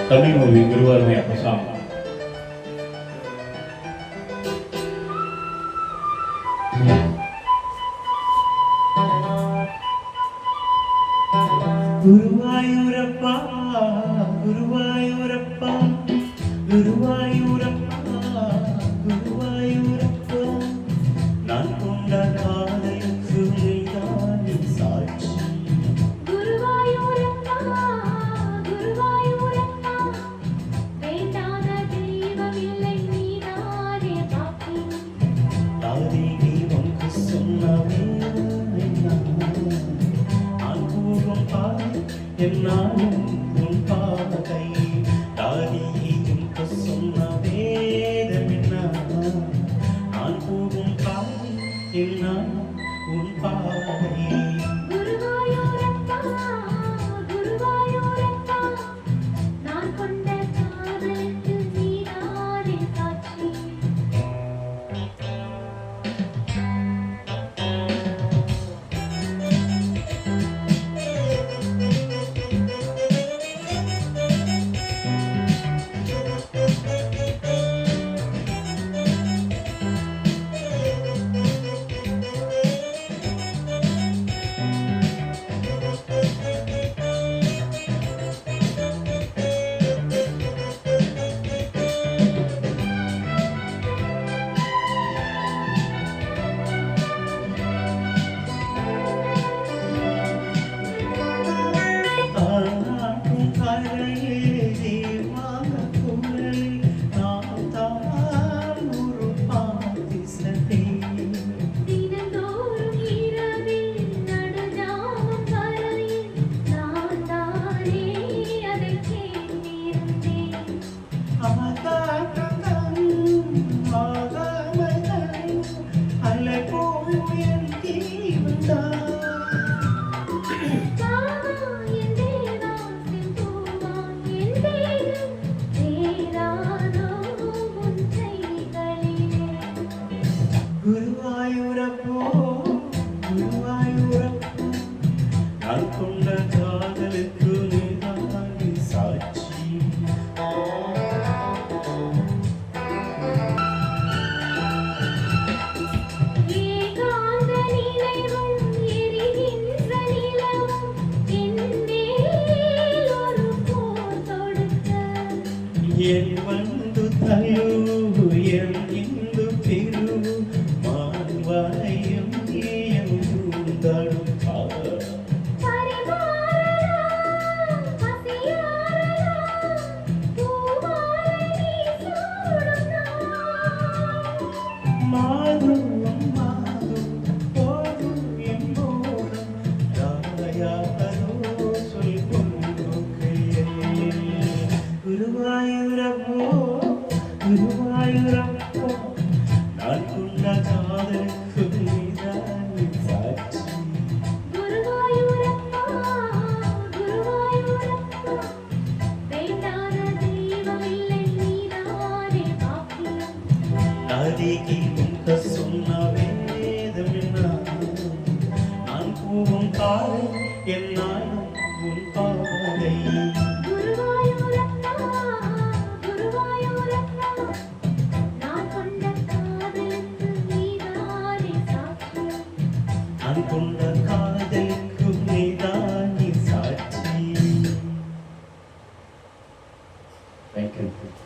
Tamil movie Guruvar में आपका song Guruvayurappa Guruvayurappa Guruvayurappa Guruvayurappa நான் கொண்ட காதலுக்கு நீதானே சாட்சி குருவாயூரப்பா குருவாயூரப்பா வேண்டாத தெய்வமில்லை நீதானே பாக்கி தாதி நீ உனக்கு சொன்னவே நான் கூறும் பாதை என்னாலும் உன் பாதை தாதி உனக்கு சொன்ன வேதம் என்ன நான் கூறும் பாதை என்னாலும் உன் பாதை குருவாயூரப்பா குருவாயூரப்பா நான் கொண்ட காதலுக்கு நீதானே சாட்சி தினந்தோறும் இரவில் நடுஞாமம் வரையில் நான் தானே அதை கேட்டிருந்தேன் பாவா என் தேவா செம்பூவா என் தேகம் தேராதோ உன் கைகளிலே குருவாயூரப்போ குருவாயூரப்போ நான் கொண்ட காதலுக்கு நீதானே சாட்சி ஏகாந்த நினைவும் எரிகின்ற நிலவும் என் மேல் ஒரு போர் தொடுக்க என் வந்து தயவு என் இந்து பெரு மான்வாயும் தடும் பரிமாறலாம் பசியாறலாம் பூவாலை நீ சூடும் நாள் மாதும் மாதும் போதும் என்போடும் ராயாரோ சொல் கொள்கையே குருவாயூரப்போ குருவாயூரப்போ நான் கொண்ட காதலுக்கு நீதானே சாட்சி குருவாயூரப்பா குருவாயூரப்பா வேண்டாத தெய்வமில்லை நீதானே பாக்கியம் தாதிக்கு உனக்கு சொன்ன வேதம் என்ன நான் கூறும் காலை என்னாலும் உன் பாதை குருவாயூரப்பா குருவாயூரப்பா நான் கொண்ட காதலுக்கு நீதானே சாட்சியம் நான் கொண்ட காதலுக்கு நீதானே சாட்சி. Thank you.